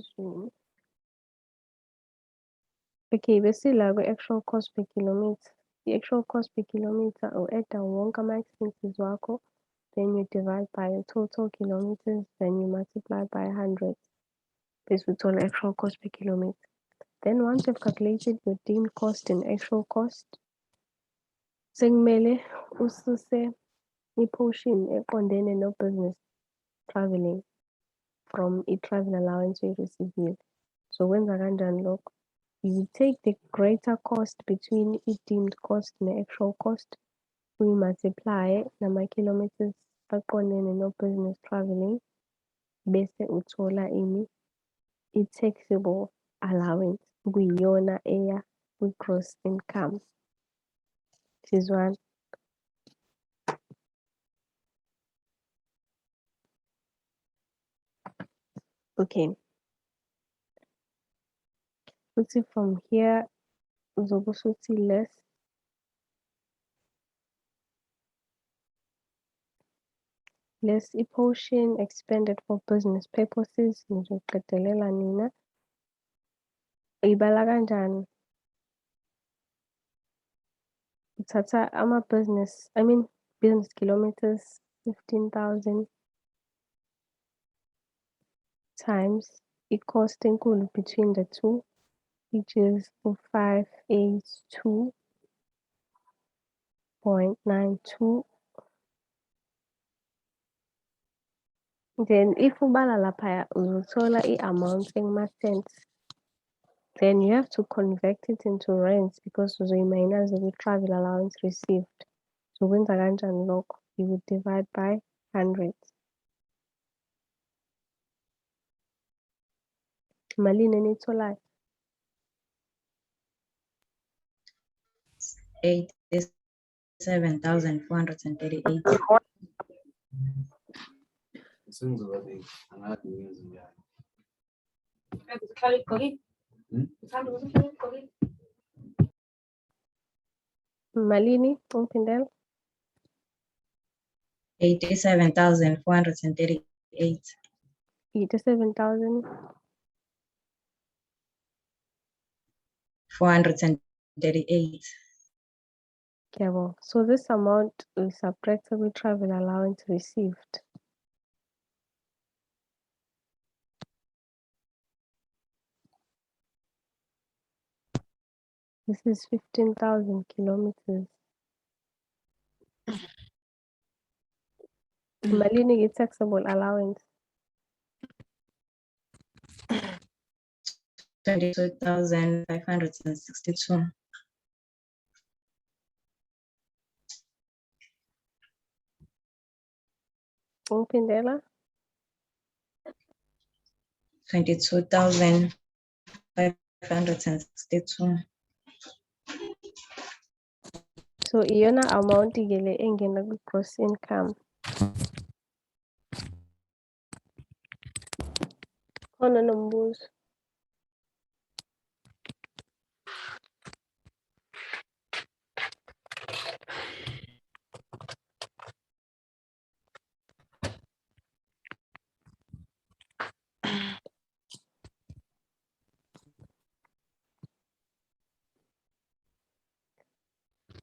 Zoom. Okay, bese la kwi-actual cost per kilometer. The actual cost per kilometer u-add wonke ama-expenses wakho, then you divide by your total kilometers, then you multiply by 100. Bese uthola actual cost per kilometer. Then once you've calculated your deemed cost and actual cost, sekumele ususe i-portion eqondene no-business traveling from i-travel allowance oyirecevile. So wenza kanjani lokho? You take the greater cost between i-deemed cost ne-actual cost, uyi-multiply nama-kilometers aqondene no-business traveling, bese uthola ini? I-taxable allowance, kuyiyona eya kwi-gross income. Sizwana? Okay. Futhi from here uzobe usuthi less i-portion expended for business purposes, nizoqedelela nina. Uyibala kanjani? Uthatha business kilometers 15,000 times i-cost enkulu between the two, which is 582.92. Then if ubala laphaya uzothola i-amount enguma-cents. Then you have to convert it into rands because uzoyi-minus kwi-travel allowance received. So wenza kanjani lokho? You would divide by 100. Malini eniyitholayo? 87,438. Malini uphindela? 87,438. 87,000. 438. Kuyabonga. So this amount is subtracted with travel allowance received. This is 15,000 kilometers. Malini taxable allowance? 22,562. Uphindela? 22,562. So iyona amount ke le engena ku-gross income. Khona nombuzo?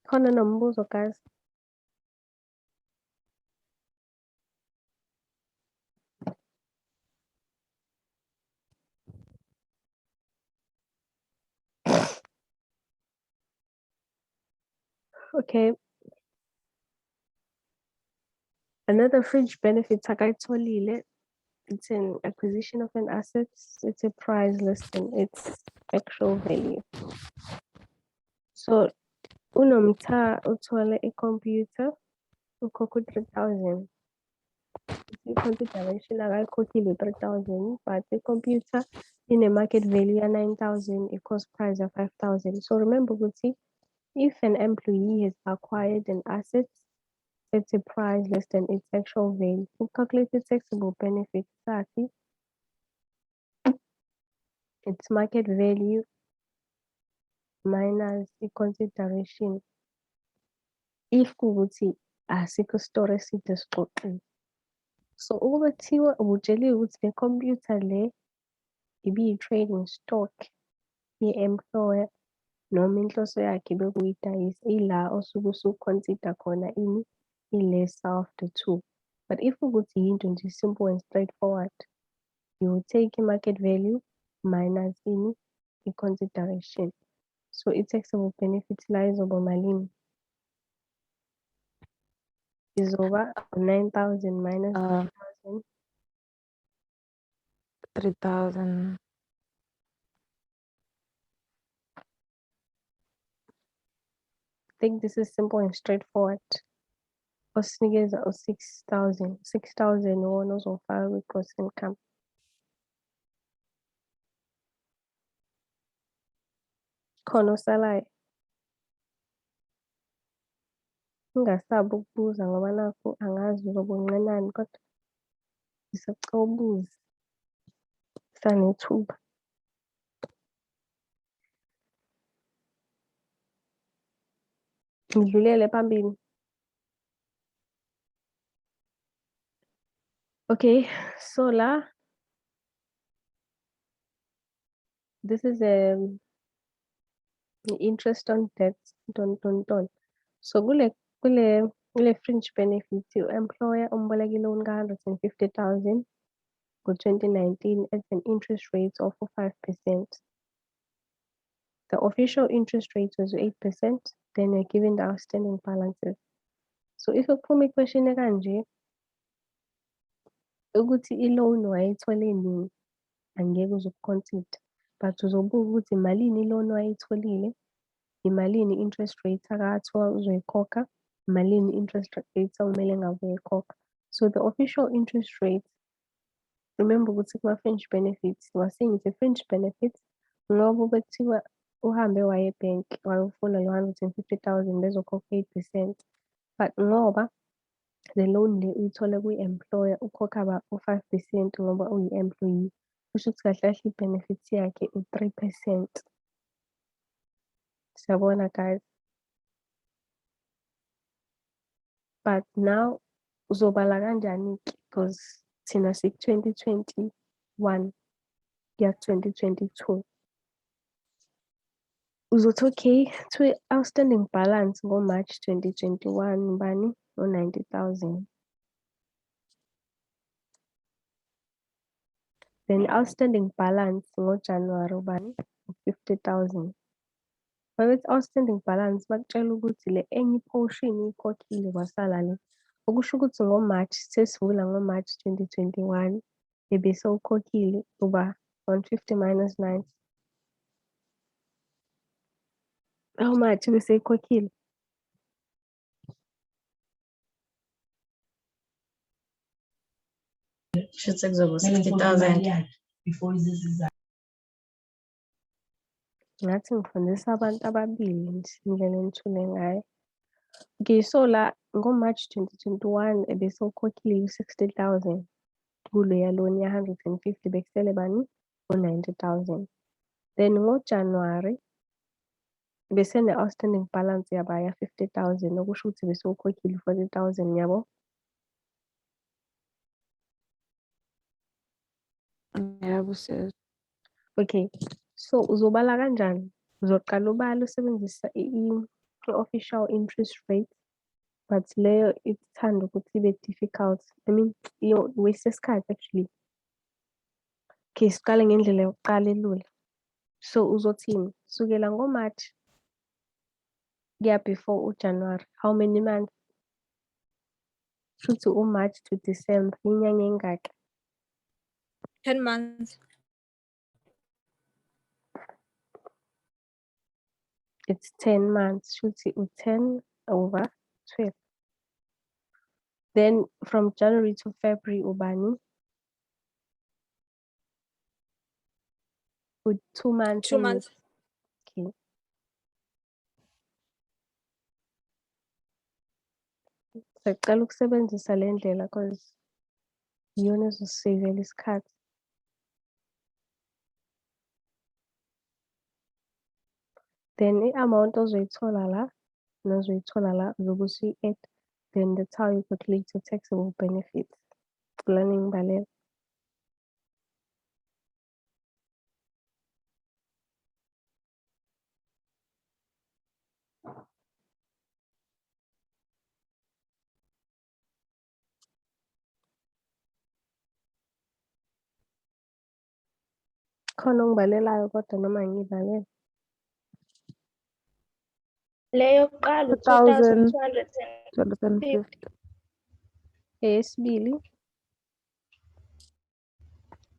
Khona nombuzo guys? Okay. Another fringe benefit akayitholile, it's an acquisition of an asset. It's a price less than its actual value. So unomtha uthole i-computer ukhokha 3,000. I-consideration akayikhokhile 3,000, but i-computer ine-market value ya 9,000, i-cost price ya 5,000. So remember ukuthi if an employee has acquired an asset at a price less than its actual value, calculate the taxable benefit sakhe, its market value minus i-consideration. If kuwukuthi asikho store eside sixoxile. So ukuthiwa ubutsheliwe ukuthi le computer le ibiyi-trading stock ye-employer noma inhloso yakhe bekuyidayisa, ila osuke usu-consider khona ini i-lesser of the two. But if ukuthi yinto nje simple and straightforward, you will take i-market value minus ini i-consideration. So i-taxable benefit la izoba malini? Izoba 9,000 minus 3,000. 3,000. I think this is simple and straightforward. Osinikeza u-6,000. 6,000 iwona ozofaka kwi-gross income. Khona osalayo. Ungasabi ukubuza ngoba nakhu angazi uzobe unqenani kodwa ngisacela ubuze. Kusanethuba. Ngidlulele phambili. Okay, so la this is interest on debt. So kule fringe benefit, employer umboleka loan ka-150,000 ngo-2019 at an interest rate of 5%. The official interest rate was 8%, then you're given the outstanding balances. So if uphuma iquestion kanje ukuthi i-loan wayithole nini, angeke uzukuconsider, but uzobuka ukuthi malini i-loan wayitholile, imalini interest rate akathiwa uzoyikhokha, malini interest rate okumele ngabe uyikhokha. So the official interest rate, remember ukuthi kuma-fringe benefits, wasengithi fringe benefits ngoba bekuthiwa uhambe waye ebhenki wayofuna lo 150,000 bezokhokha 8%. But ngoba the loan le uyithole kwi-employer ukhokha u-5% ngoba uyi-employee, kusho ukuthi kahle kahle i-benefits yakhe u-3%. Siyabona guys? But now uzobala kanjani-ke because thina siku-2021 kuya ku-2022. Uzothi okay, kuthiwe outstanding balance ngo-March 2021 ubani? U-90,000. Then outstanding balance ngoJanuwari ubani? U-50,000. Mabethi outstanding balance bakutshela ukuthi le enye portion uyikhokhile kwasala le. Okusho ukuthi ngo-March, sesivula ngo-March 2021, ebese ukhokhile uba 150 minus 9. How much bese ikhokhile? Kushuthi kuzoba 60,000. Ngathi ngifundisa abantu ababili nje indlela engithule ngayo. Okay, so la ngo-March 2021 ebese ukhokhile 60,000 kuleya loan ya-150 bekusele bani? U-90,000. Then ngoJanuwari bese ne-outstanding balance yaba ya-50,000 okusho ukuthi bese ukhokhile 40,000 yabo. Yebo sis. Okay, so uzobala kanjani? Uzoqala ubala usebenzisa i-official interest rate, but leyo ithanda ukuthi ibe difficult. I mean, waste isikhathi actually. Okay, siqale ngendlela yokuqala elula. So uzothini? Sukela ngo-March kuya before uJanuary. How many months? Shuthi u-March to December, inyanga engaka? 10 months. It's 10 months. Shuthi u-10 over 12. Then from January to February ubani? With 2 months. 2 months. Okay. Sicela ukusebenzisa le ndlela because iyona ezosisavela isikhathi. Then i-amount ozoyithola la nozoyithola la uzobe usuyi-add, then that's how you calculate your taxable benefits. Cela ngingibalela. Khona ongibalelayo kodwa noma ngiyibalele. Leyo yokuqala 2,000. 2,250. 250. Eyesibili,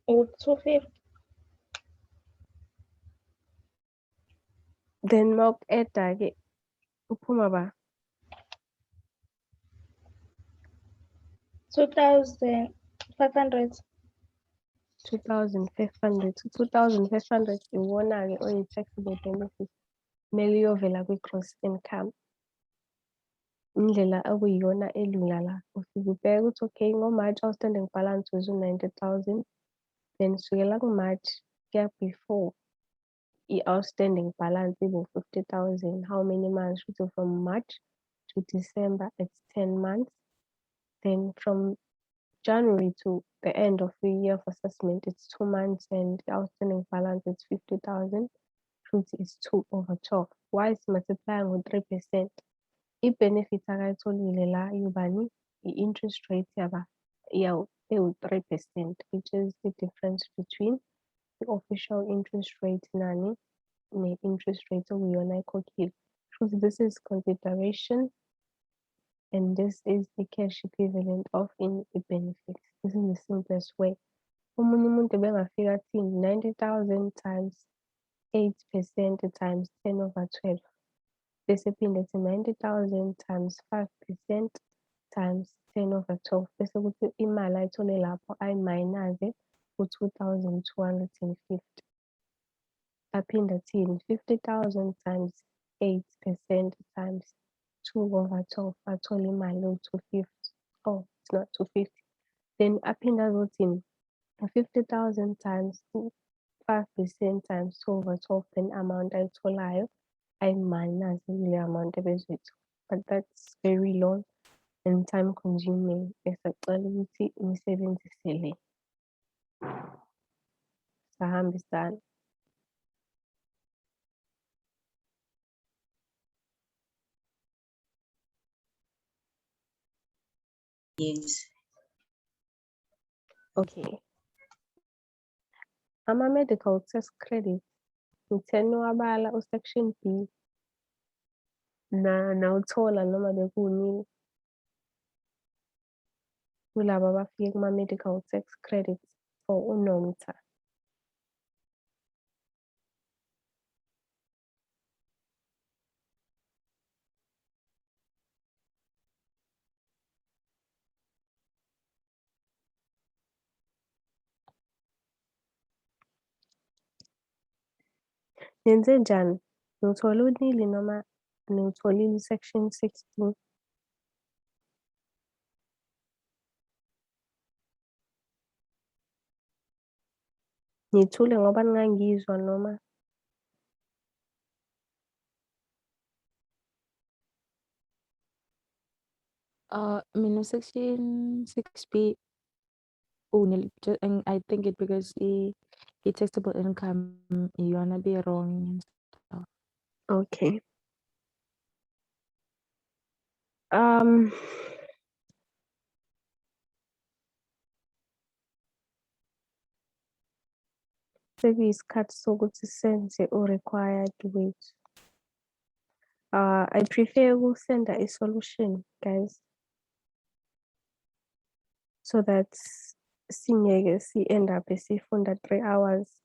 250. then mawuku-add-a-ke uphuma ba? 2,500. 2,500. 2,500 iwona-ke oyi-taxable benefit. Kumele uyovela kwi-gross income. Indlela okuyiyona elula la. Ufike ubheke ukuthi okay, ngo-March outstanding balance was u-90,000. Then sukela ku-March kuya before i-outstanding balance ibu-50,000. How many months? So from March to December, it's 10 months. Then from January to the end of the year of assessment, it's 2 months, and the outstanding balance is 50,000. Truth is 2/12. Why is multiplying with 3%? I-benefit akayitholile la yubani, i-interest rate yaba ewu-3%, which is the difference between the official interest rate nani ne-interest rate okuyiyona ayikhokhile. Truth, this is consideration, and this is the cash equivalent of the benefits. This is the simplest way. Omunye umuntu bengafika athini 90,000 times 8% times 10/12. Bese phinde ethi 90,000 times 5% times 10/12. Bese kuthi imali ayithole lapho ayimayinaze u-2,250. Aphinde athini 50,000 times 8% times 2/12. Athole imali ewu-250. Oh, it's not 250. Then aphinde azothini 50,000 times 5% times 2/12. Then amount ayitholayo ayimayinaze kule amount ebezoyithola. But that's very long and time consuming. Bese acela ukuthi nisebenzise le. Sahambisana. Yes. Okay. Ama-medical test credit ngitheni wabala u-section B nawuthola noma bekunini kulaba abafike kuma-medical tax credits for uNomsa. Nenze njani? Niwuthole unili noma niwutholile i-section 16? Ngithule ngoba ningangizwa noma Mina section 6B and I think it because the taxable income you wanna be wrong and stuff. okay. Sekuyisikhathi sokuthi senze u-required wethu. I prefer ukusenda i-solution, guys, so that singeke si-end up sifunda 3 hours.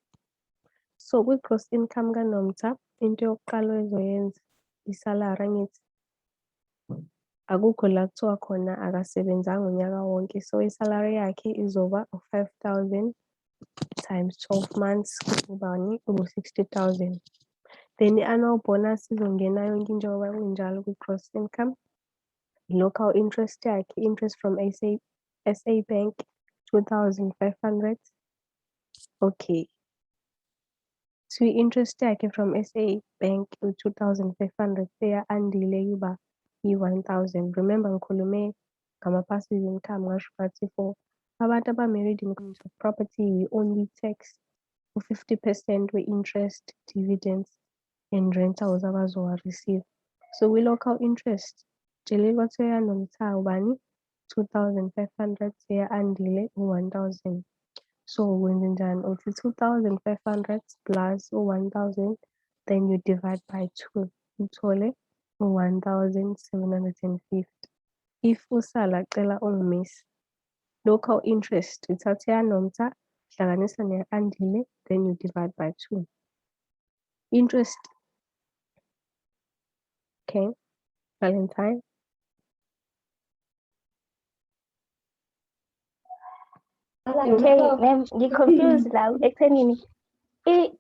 So kwi-gross income kaNomsa, into yokuqala ozoyenza isalary angithi. Akukho la kuthiwa khona akasebenzanga unyaka wonke, so isalary yakhe izoba u-5,000 times 12 months ubani ubu-60,000. Then i-annual bonus izongena yonke njengoba kunjalo kwi-gross income. Local interest yakhe, interest from SA Bank 2,500. Okay. So i-interest yakhe from SA Bank u-2,500 andile kuba i-1,000. Remember ngikhulume ngama-passive income ngasho ngathi for abantu aba-married in terms of property, we only tax u-50% we-interest, dividends and rentals abazowa-receive. So kwi-local interest tshela kwathiwa Nomsa ubani 2,500 andile u-1,000. So wenzenjani uthi 2,500 plus u-1,000 then you divide by 2 uthole u-1,750. If usala cela ungumisi, local interest uthatha yanomtha hlanganisa ne-andile then you divide by 2. Interest, okay, Valentine. Okay, ngi-confused la ekuthenini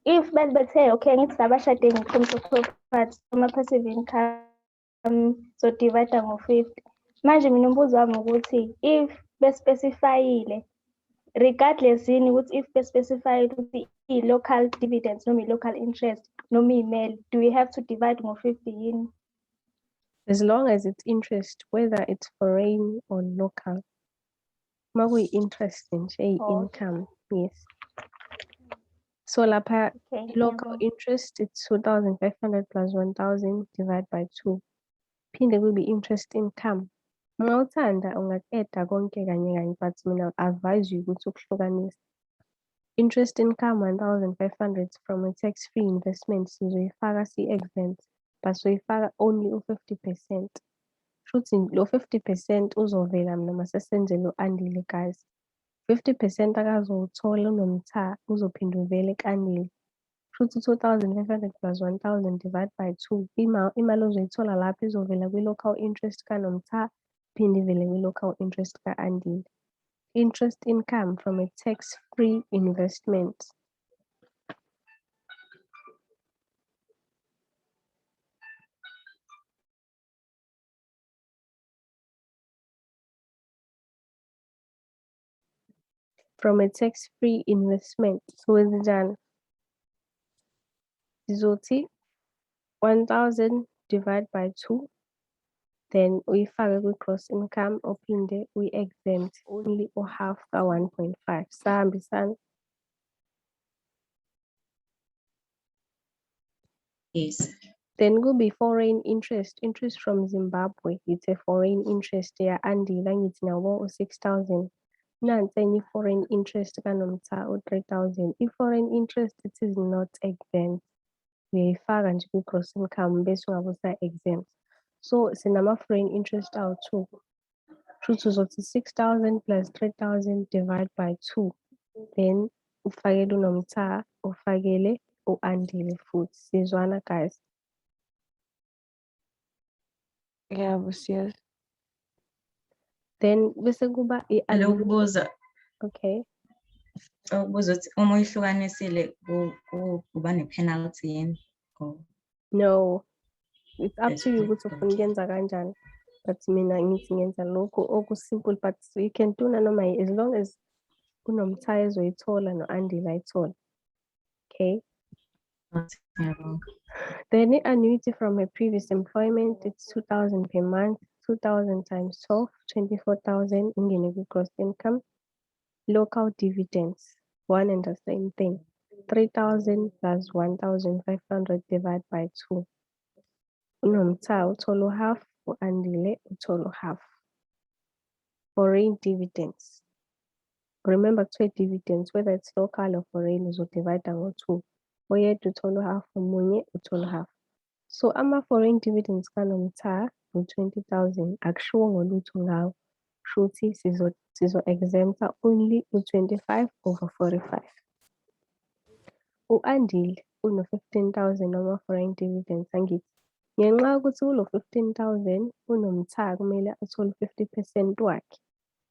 if bethe okay ngithi labashade nge-terms of property ama-passive income so divide ngo-50. Manje mina umbuzo wami ukuthi if bespecifyile regardless yini ukuthi if bespecifyile ukuthi i-local dividends noma i-local interest noma iy'mali, do we have to divide ngo-50 yini? As long as it's interest, whether it's foreign or local. Makuyi interest nje, income, yes. So lapha Okay, local interest, it's 2,500 plus 1,000 divided by 2. Phinde kube interest income. Uma uthanda unga-add konke kanye kanye, but mina advise you ukuthi ukuhlukanisa. Interest income 1,500 from a tax-free investment sizoyifaka si-exempt, but soyifaka only u-50%. Shuthi lo 50% uzovela mina masesenze lo andile guys. 50% akazowuthola unomtha uzophinde uvele kanile. Shuthi 2,500 plus 1,000 divided by 2. Imali ozoyithola lapho izovela kwi-local interest kanomtha phinde ivele kwi-local interest ka-andile. Interest income from a tax-free investment. From a tax-free investment. So wenzenjani? Sizothi 1,000 divided by 2. Then uyifake kwi-gross income uphinde uyi-exempt only u-half ka-1.5. Sahambisana? Yes. Then kube foreign interest, interest from Zimbabwe. It's a foreign interest ya-andile angithi nawo u-6,000. Nansi enye i-foreign interest kanomtha u-3,000. I-foreign interest it is not exempt. Uyayifaka nje kwi-gross income bese ungabe usa-exempt. So sinama-foreign interest awu-2. Shuthi uzothi 6,000 plus 3,000 divide by 2. Then ufakele unomtha, ufakele u-andile futhi. Sizwana guys? Yebo, siyazi. Then bese kuba Lokubuza okay. ukubuza ukuthi uma uyihlukanisile kuba ne-penalty yini? Or No, it's up to you ukuthi ufuna Okay. ukuyenza kanjani. But mina ngithi ngenza lokhu oku-simple, but you can do nanoma as long as unomtha ezoyithola no-andile ayithola. Okay. Ngiyabonga. Then annuity from a previous employment, it's 2,000 per month, 2,000 times 12, 24,000 ingene kwi-gross income. Local dividends, one and the same thing. 3,000 plus 1,500 divided by 2. Unomtha uthola half, u-andile uthola half. Foreign dividends. Remember to dividends, whether it's local or foreign, uzodivide ngo-2. Oyedwa uthola half, omunye uthola half. So ama-foreign dividends kanomtha u-20,000 akushiwo ngolutho ngawo. Shuthi sizo-exempta only u-25 over 45. U-andile uno-15,000 wama-foreign dividends angithi. Ngenxa yokuthi kulo 15,000 unomtha kumele athole 50% wakhe.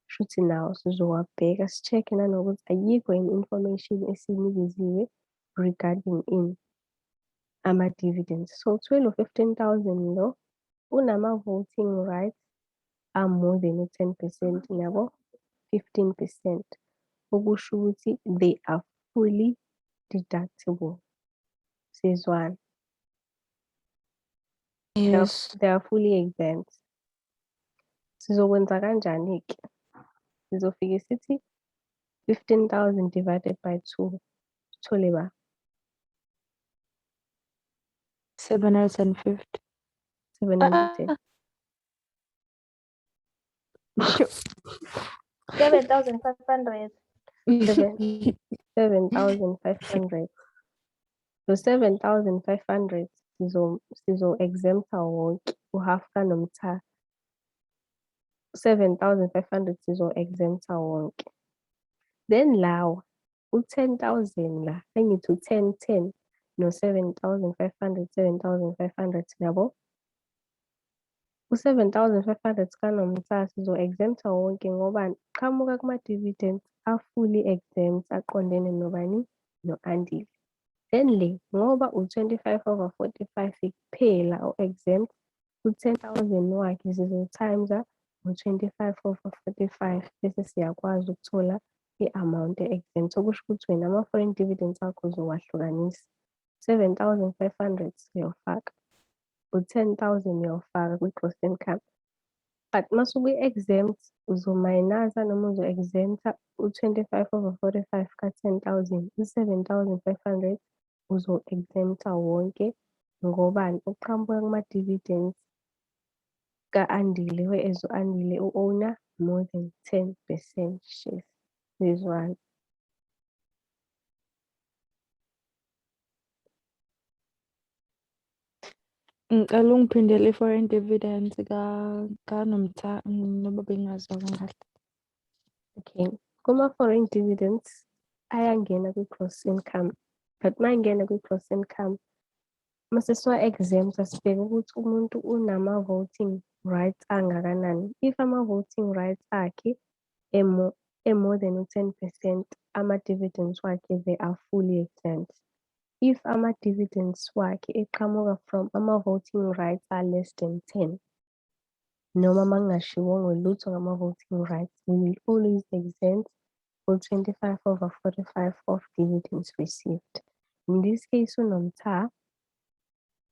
Shuthi nawo sizowabheka si-check-e nanokuthi ayikho yini information esiyinikeziwe regarding ama-dividends. So 15,000 lo unama-voting rights are more than u-10% nabo 15%. Okusho ukuthi they are fully deductible. Sizwana? Yes. They are fully exempt. Sizokwenza kanjani-ke? Sizofike sithi 15,000 divided by 2. Uthole ba? 750. 710. Sure. 7,500. 7,500. So 7,500 sizo-exempta wonke uhalf kaNomtha. 7,500 sizo-exempta wonke. Then lawa u-10,000 la engithi u-10 no-7,500 7,500 yabo. U-7,500 kaNomtha sizo-exempta wonke ngoba qhamuka kuma-dividends a-fully exempt aqondene nobani? No-Andile. Then le ngoba u-25/45 kuphela o-exempt, u-10,000 wakhe sizo-times-a ngo-25/45 bese siyakwazi ukuthola i-amount e-exempt. Okusho ukuthi wena ama-foreign dividends akho uzowahlukanisa. 7,500 uyawufaka, u-10,000 uyawufaka kwi-gross income. But mase ukwi-exempt uzomayinaza noma uzo-exempta u-25/45 ka-10,000, u-7,500 uzo-exempta wonke ngobani? Uqhamuka kuma-dividends ka-Andile, whereas u-Andile u-owner more than 10% shares. Sizwana? Ngicela ungiphindele i-foreign dividends kaNomtha ngoba bengingazwa kahle. Okay. Kuma-foreign dividends ayangena kwi-gross income, but mayingena kwi-gross income mase siwa-exempta sibheke ukuthi umuntu unama-voting rights angakanani. If ama-voting rights akhe more than u-10%, ama-dividends wakhe they are fully exempt. If ama-dividends wakhe eqhamuka from ama-voting rights are less than 10, noma makungashiwongo lutho ngama-voting rights, we will always exempt u-25/45 of dividends received. In this case, uNomtha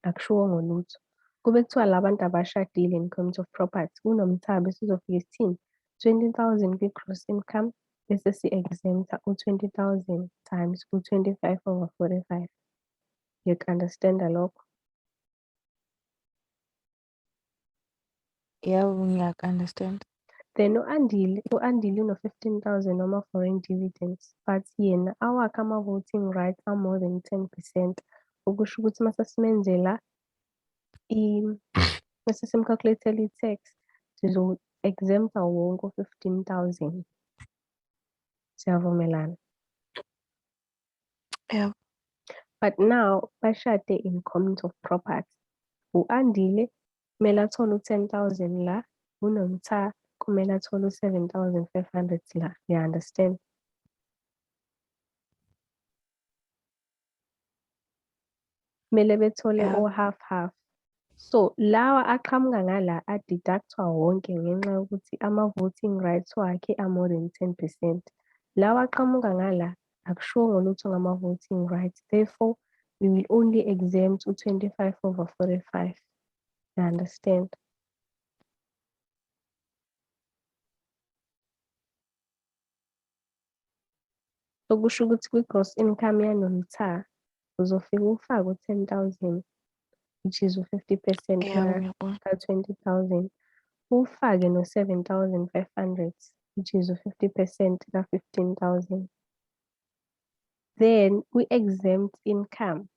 akushiwongo lutho. Kube kuthiwa labantu abashadile in terms of property, uNomtha bese uzofika sithini? 20,000 kwi-gross income bese si-exempta u-20,000 times u-25/45. Ngiyaku-understand-a lokho? Yebo, ngiyaku-understand. Then u-Andile uno-15,000 noma foreign dividends, but yena awakhe ama-voting rights are more than 10%. Okusho ukuthi mase simenzela mase sim-calculate-ela i-tax, sizo-exempta wonke u-15,000. Siyavumelana? Yebo. But now bashade in commons of property. U-Andile kumele athole u-10,000 la, uNomtha kumele athole u-7,500 la. You understand? Kumele bethole Yebo. o-half. So lawa aqhamuka ngala a-deduct-wa wonke ngenxa yokuthi ama-voting rights wakhe are more than 10%. Lawa aqhamuka ngala akushiwongo lutho ngama-voting rights. Therefore, we will only exempt u-25/45. You understand? Okusho ukuthi kwi-gross income yaNomtha uzofika ufake u-10,000, which is u-50% Yebo, ngiyabona. ka-20,000. Ufake no-7,500, which is u-50% ka-15,000. Then kwi-exempt income,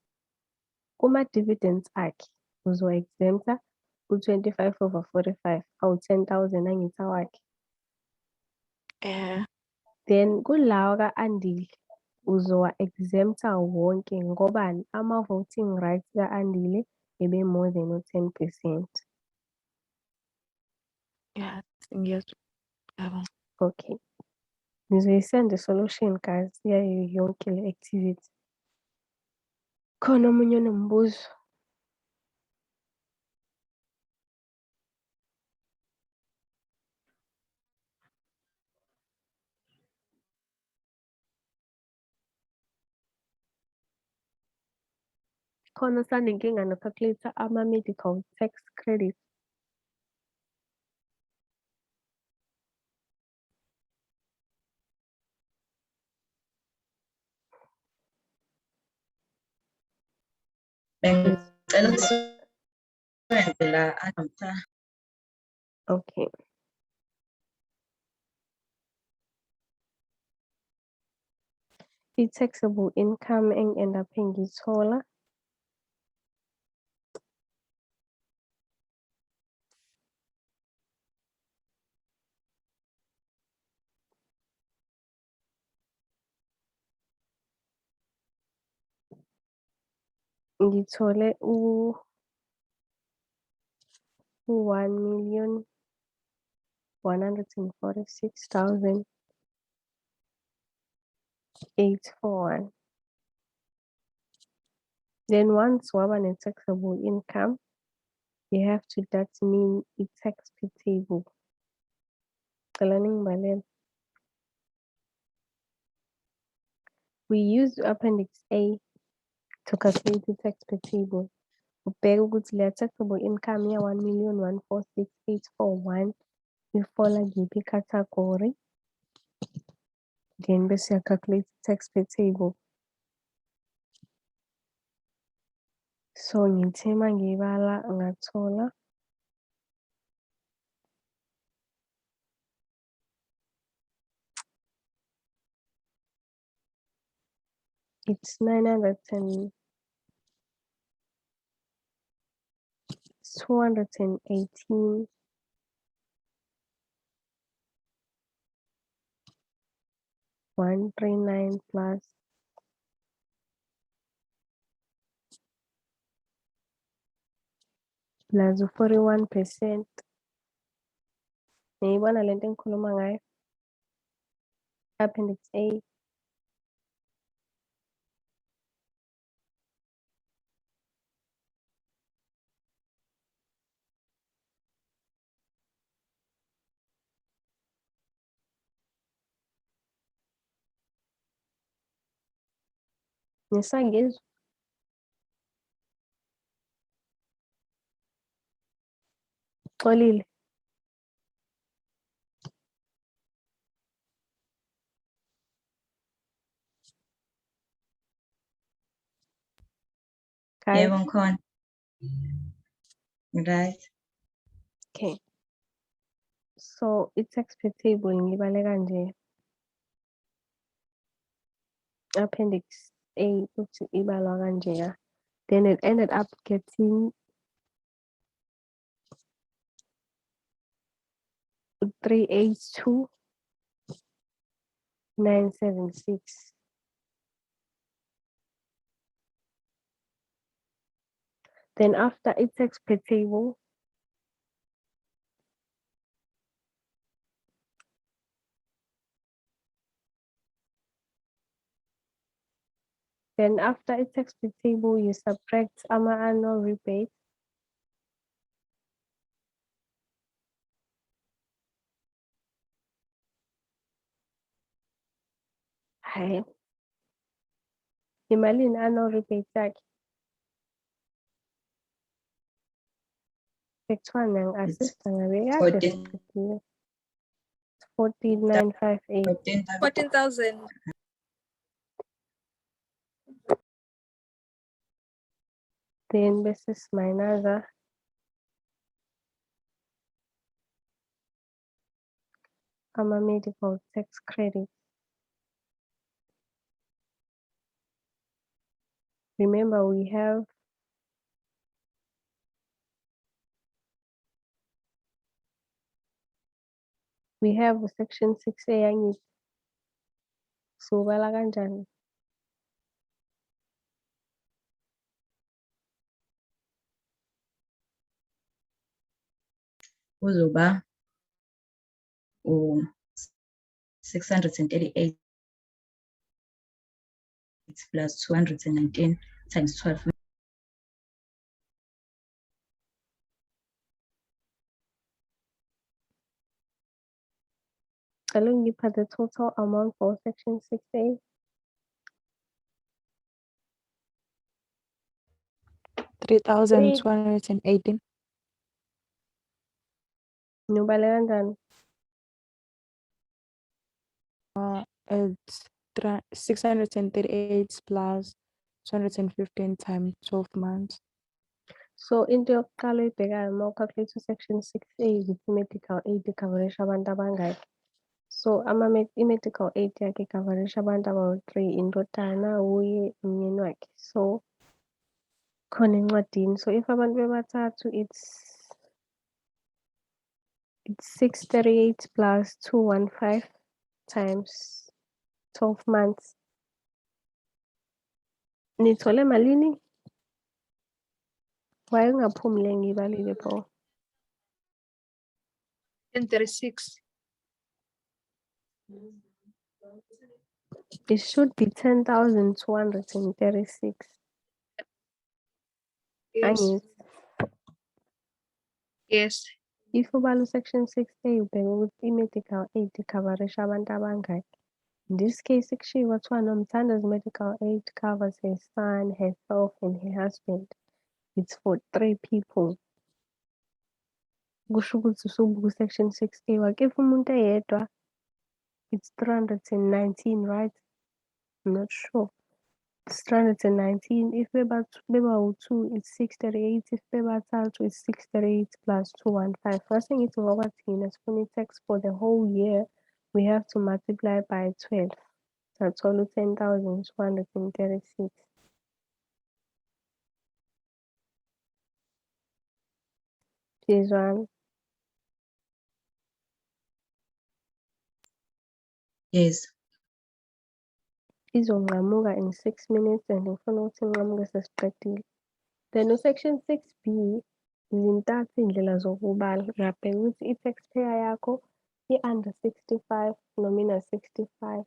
kuma-dividends akhe uzo-exempta u-25/45, awu-10,000 angithi awakhe. Then kulawa ka-Andile uzowa-exempta wonke ngobani? Ama-voting rights ka-Andile ebe more than u-10%. Yeah, ngiyezwa. Yebo. Okay. Ngizoyisenda i-solution guys yayo yonke le activity. Khona omunye onombuzo? Khona osanenkinga no-calculator ama-medical tax credit? Bengicela ukuthi wenze la aNomtha. Okay. i-taxable income engenda ngiyithola ngithole u-1,146,841. Then once waba ne-taxable income, you have to determine i-tax payable. Cela ningibalele. We use Appendix A to calculate the tax payable. Ubheka ukuthi leya taxable income ya 1,146,841 ifola kuyiphi category. Then bese calculate tax payable. So ngithe mangibala ngathola it's 218 139 plus plus 41%. Niyibona lento engikhuluma ngayo? Appendix A. Nisangizwa? Xolile. Guys, Yebo ngikhona. Right. okay. So i-tax payable ngibale kanje. Appendix A uthi ibalwa kanjeya. Then it ended up getting 382,976. Then after i-tax payable, then after i-tax payable, you subtract ama-annual rebate. Hayi. Imalini annual rebate yakhe? Sekuthiwa nang-assist ngabe kade 14. siqedile. 14,958. 14,000. 14,000. Then bese siminaza ama-medical tax credit. Remember we have section 6A yangithi. Sobala kanjani? Kuzoba u-638 plus 219 times 12. Cela ngipha the total amount for section 6A. 3,218. Nobale kanjani? It's 638 plus 215 times 12 months. So into yokuqala oyibhekayo uma ucalculate section 6A with medical aid coverage abantu abangaki. So i-medical aid yakhe ikavarisha abantu abawu-3, indodana, uye, umyeni wakhe. So khona encwadini. So if abantu bebathathu, it's 638 plus 215 times 12 months. Nithole malini? Wayengaphumule ngibalile pho. 1036. It should be 10,236. Yes. Angithi. Yes. If ubala section 6A ubheka ukuthi i-medical aid ikavarisha abantu abangaki. In this case, kushiwo kuthiwa Nomthanda's medical aid covers her son, herself, and her husband. It's for 3 people. Kusho ukuthi usubuka section 6A wakefa umuntu eyedwa, it's 319, right? I'm not sure. It's 319. If bebawu-2, it's 638. If bebathathu, it's 638 plus 215. First thing it's ngoba thina sifuna i-tax for the whole year, we have to multiply by 12. Sathola 10,236. This one Yes. izonqamuka in 6 minutes and ngifuna ukuthi nqamuke sesiqedile. Then section 6B zintathu indlela zokubala. Uyabheka ukuthi i-taxpayer yakho i-under 65 noma ina-65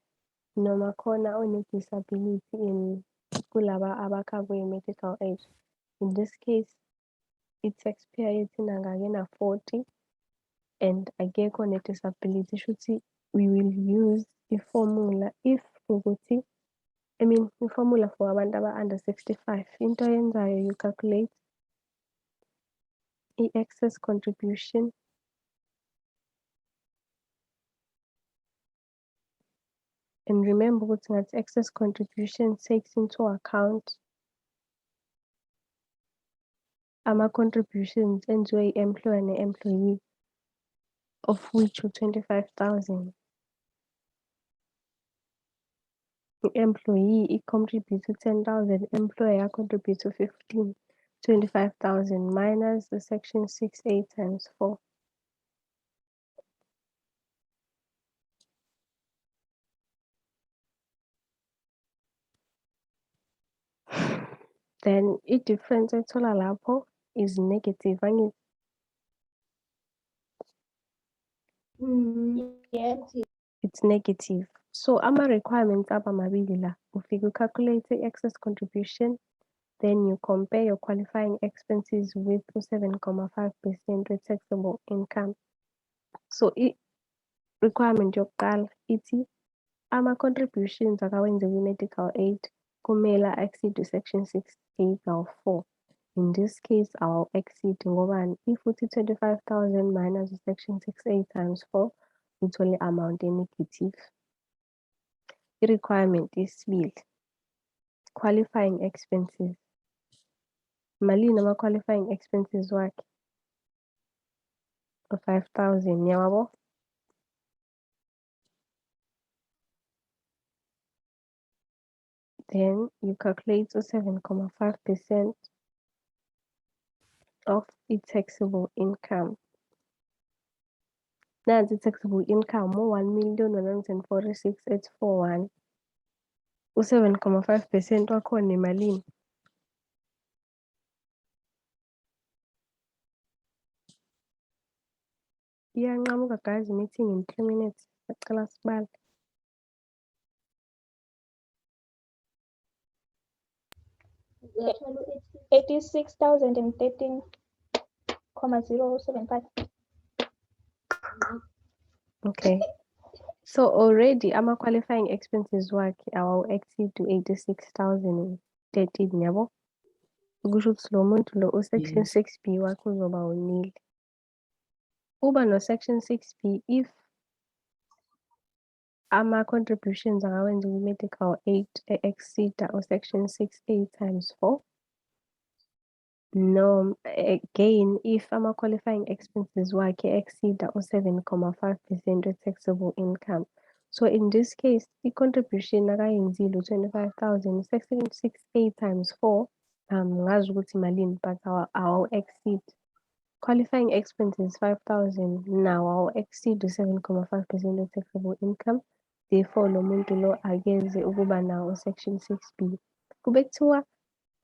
noma khona one-disability in kulaba abakhavwe i-medical aid. In this case, i-taxpayer yethu inangake ena-40 and akekho ne-disability. Shuthi we will use i-formula if ukuthi i-formula for abantu aba-under 65. Into oyenzayo you calculate i-excess contribution and remember ukuthi ngathi excess contribution takes into account ama-contributions enziwe i-employer ne-employee of which u-25,000. I-employee i-contribute 10,000, employer ya-contribute 15, 25,000 minus the section 6A times 4. Then i-difference ethola lapho is negative. Angithi? Yeah. It's negative. So ama-requirements aba mabili la. Ufike ucalculate i-excess contribution, then you compare your qualifying expenses with 7.5% taxable income. So i-requirement yokuqala ithi ama-contributions akawenze kwi-medical aid kumele exceed section 6A kawu-4. In this case, our exceed ngobani? If uthi 25,000 minus section 6A times 4, uthole amount negative. I-requirement yesibili, qualifying expenses. Malini ama-qualifying expenses wakhe? 5,000, yabo? Then you calculate 7.5% of taxable income. Nansi taxable income 1,146,841. 7.5% wakhona imalini? Iyanqamuka guys, meeting in 3 minutes. Sacela sibale. Yeah. 86,013,075. Okay. So already ama-qualifying expenses wakhe awawu-exceed to 86,013 yabo? Kusho ukuthi lo muntu lo u-section Yes. 6B wakhe uzoba unile. Uba no-section 6B if ama-contributions akawenzi kwi-medical aid e-exceed u-section 6A times 4. No, again, if ama-qualifying expenses wakhe exceeda u-7.5% we-taxable income. So in this case, i-contribution akayenzile u-25,000, 6 times 4, ngazi ukuthi malini but awawu-exceed. Qualifying expenses 5,000, nawo awu-exceed u-7.5% we-taxable income. Therefore, lo muntu lo akeze ukuba nawo u-Section 6B. Kube kuthiwa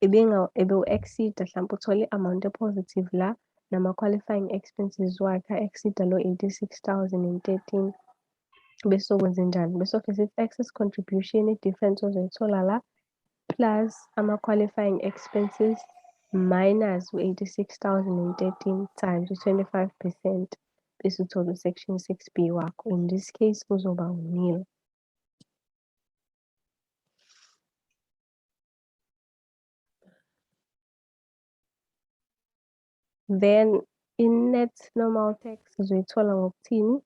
ebewu-exceed-a hlampe uthole i-amount e-positive la, nama-qualifying expenses wakhe a-exceed-a lo 86,013. Bese sokwenzenjani? Bese sithi excess contribution, i-difference ozoyithola la, plus ama-qualifying expenses minus u-86,013 times u-25%. Bese uthola u-Section 6B wakho. In this case, uzoba u-nil. Then in-net normal tax uzoyithola ngokuthini?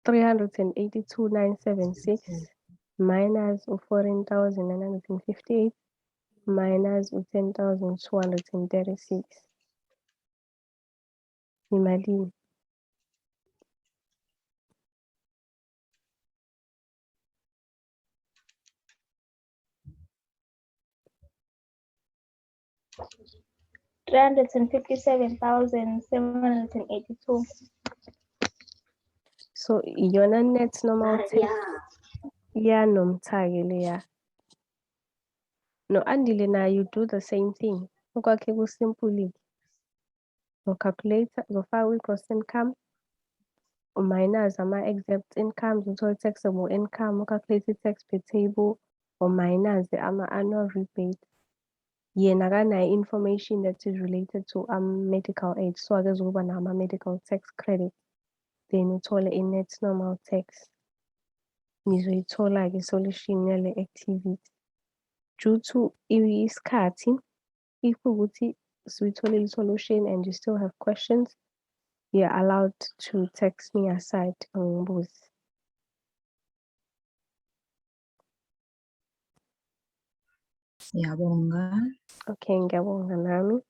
382,976 minus u-14,958 minus u-10,236. Imalini? $357,782. So iyona net normal tax yanomthake leya. No, Andile na you do the same thing. Okwakhe kusimple. Calculator, uzofaka i-gross income, minus ama-exempt incomes, uthole taxable income, calculate i-tax per table, or minus ama-annual rebate. Yena akanayo information that is related to medical aid, so akezukuba nama-medical tax credit. Then uthole i-net normal tax. Nizoyithola-ke i-solution yale activity. Due to isikhathi, if ukuthi suyitholile i-solution and you still have questions, you're allowed to text me aside angibuze. Siyabonga. Okay, ngiyabonga nami.